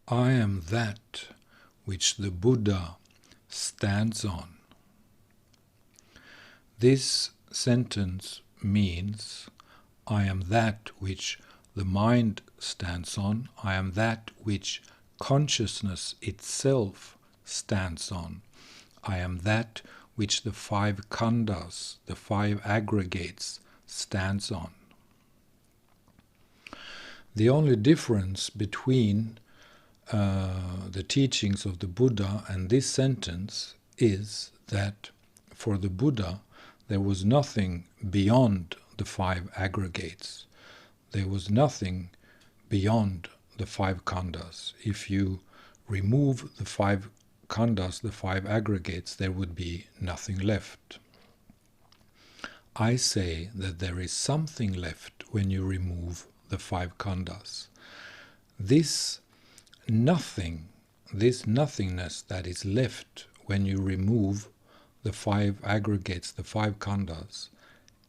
I am that which the Buddha stands on. This sentence means I am that which the mind stands on, I am that which consciousness itself stands on, I am that which the five khandhas, the five aggregates, stands on. The only difference between the teachings of the Buddha and this sentence is that for the Buddha there was nothing beyond the five aggregates. There was nothing beyond the five khandhas. If you remove the five khandhas, the five aggregates, there would be nothing left. I say that there is something left when you remove the five khandhas. This nothing, this nothingness that is left when you remove the five aggregates, the five khandhas,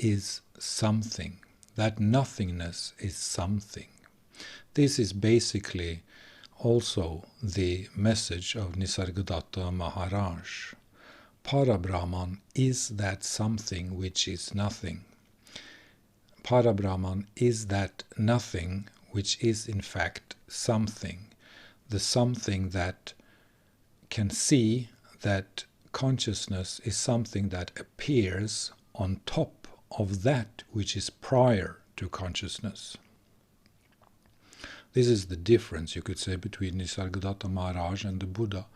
is something. That nothingness is something. This is basically also the message of Nisargadatta Maharaj. Parabrahman is that something which is nothing. Parabrahman is that nothing which is in fact something. The something that can see that consciousness is something that appears on top of that which is prior to consciousness. This is the difference, you could say, between Nisargadatta Maharaj and the Buddha.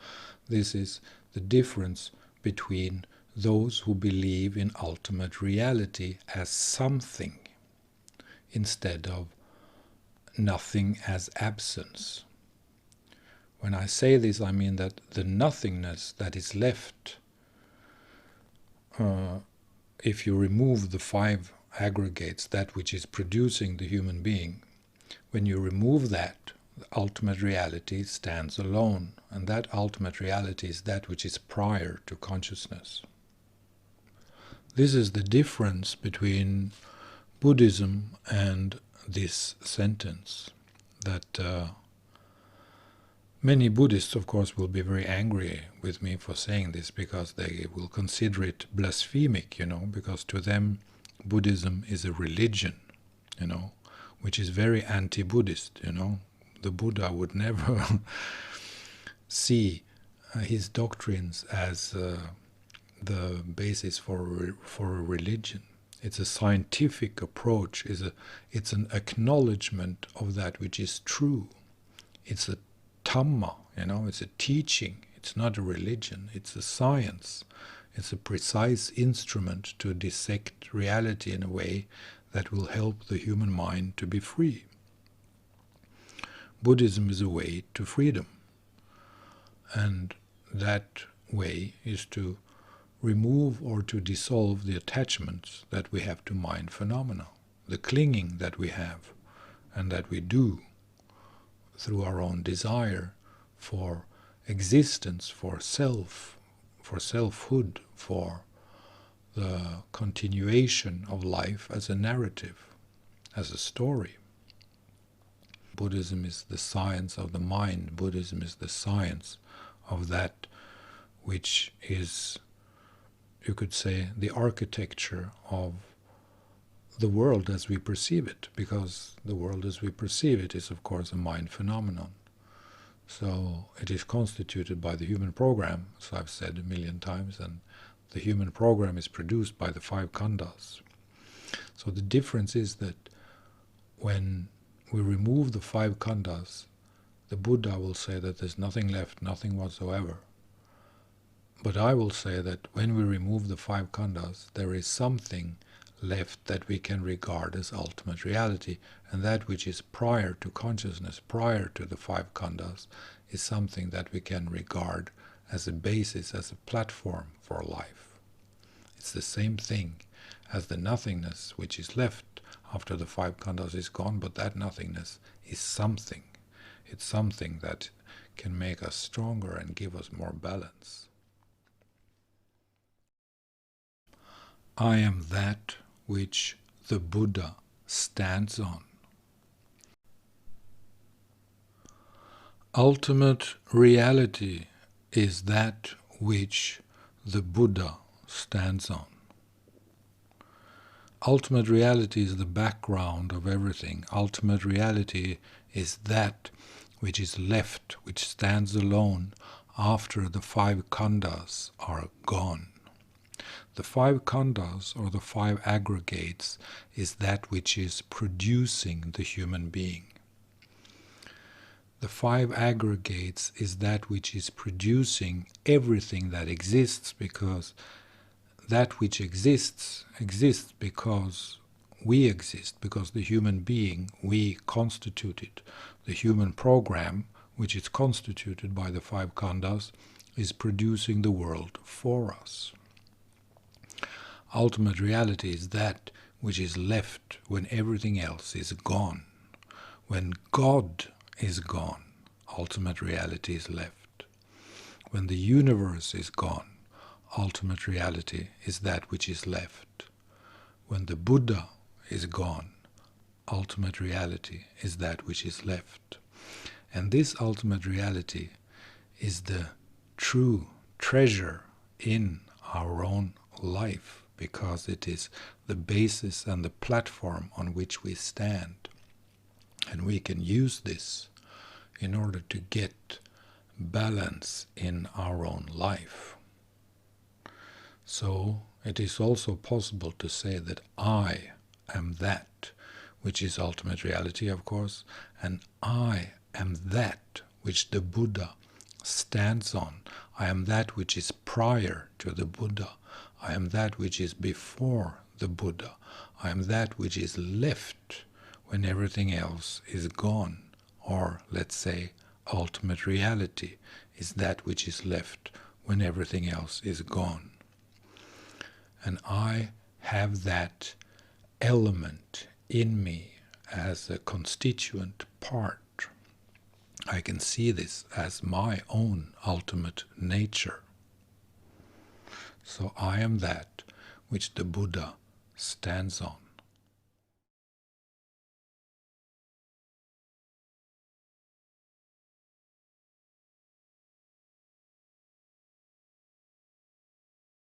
This is the difference between those who believe in ultimate reality as something instead of nothing as absence. When I say this, I mean that the nothingness that is left, if you remove the five aggregates, that which is producing the human being, when you remove that, the ultimate reality stands alone, and that ultimate reality is that which is prior to consciousness. This is the difference between Buddhism and this sentence, that many Buddhists, of course, will be very angry with me for saying this, because they will consider it blasphemic, because to them Buddhism is a religion, which is very anti-Buddhist, The Buddha would never see his doctrines as the basis for a religion. It's a scientific approach, it's an acknowledgement of that which is true. It's a Dhamma, it's a teaching, it's not a religion, it's a science. It's a precise instrument to dissect reality in a way that will help the human mind to be free. Buddhism is a way to freedom, and that way is to remove or to dissolve the attachments that we have to mind phenomena, the clinging that we have and that we do through our own desire for existence, for self, for selfhood, for the continuation of life as a narrative, as a story. Buddhism is the science of the mind. Buddhism is the science of that which is, you could say, the architecture of the world as we perceive it, because the world as we perceive it is, of course, a mind phenomenon. So it is constituted by the human program, as I've said a million times, and the human program is produced by the five khandhas. So the difference is that when we remove the five khandhas, the Buddha will say that there's nothing left, nothing whatsoever. But I will say that when we remove the five khandhas, there is something left that we can regard as ultimate reality, and that which is prior to consciousness, prior to the five khandhas, is something that we can regard as a basis, as a platform for life. It's the same thing as the nothingness which is left after the five khandhas is gone, but that nothingness is something. It's something that can make us stronger and give us more balance. I am that which the Buddha stands on. Ultimate reality is that which the Buddha stands on. Ultimate reality is the background of everything. Ultimate reality is that which is left, which stands alone after the five khandhas are gone. The five khandhas, or the five aggregates, is that which is producing the human being. The five aggregates is that which is producing everything that exists, because that which exists because we exist, because the human being, we constituted. The human program, which is constituted by the five khandhas, is producing the world for us. Ultimate reality is that which is left when everything else is gone. When God is gone, ultimate reality is left. When the universe is gone, ultimate reality is that which is left. When the Buddha is gone, ultimate reality is that which is left. And this ultimate reality is the true treasure in our own life, because it is the basis and the platform on which we stand. And we can use this in order to get balance in our own life. So it is also possible to say that I am that which is ultimate reality, of course, and I am that which the Buddha stands on. I am that which is prior to the Buddha. I am that which is before the Buddha. I am that which is left when everything else is gone. Or, let's say, ultimate reality is that which is left when everything else is gone. And I have that element in me as a constituent part. I can see this as my own ultimate nature. So I am that which the Buddha stands on.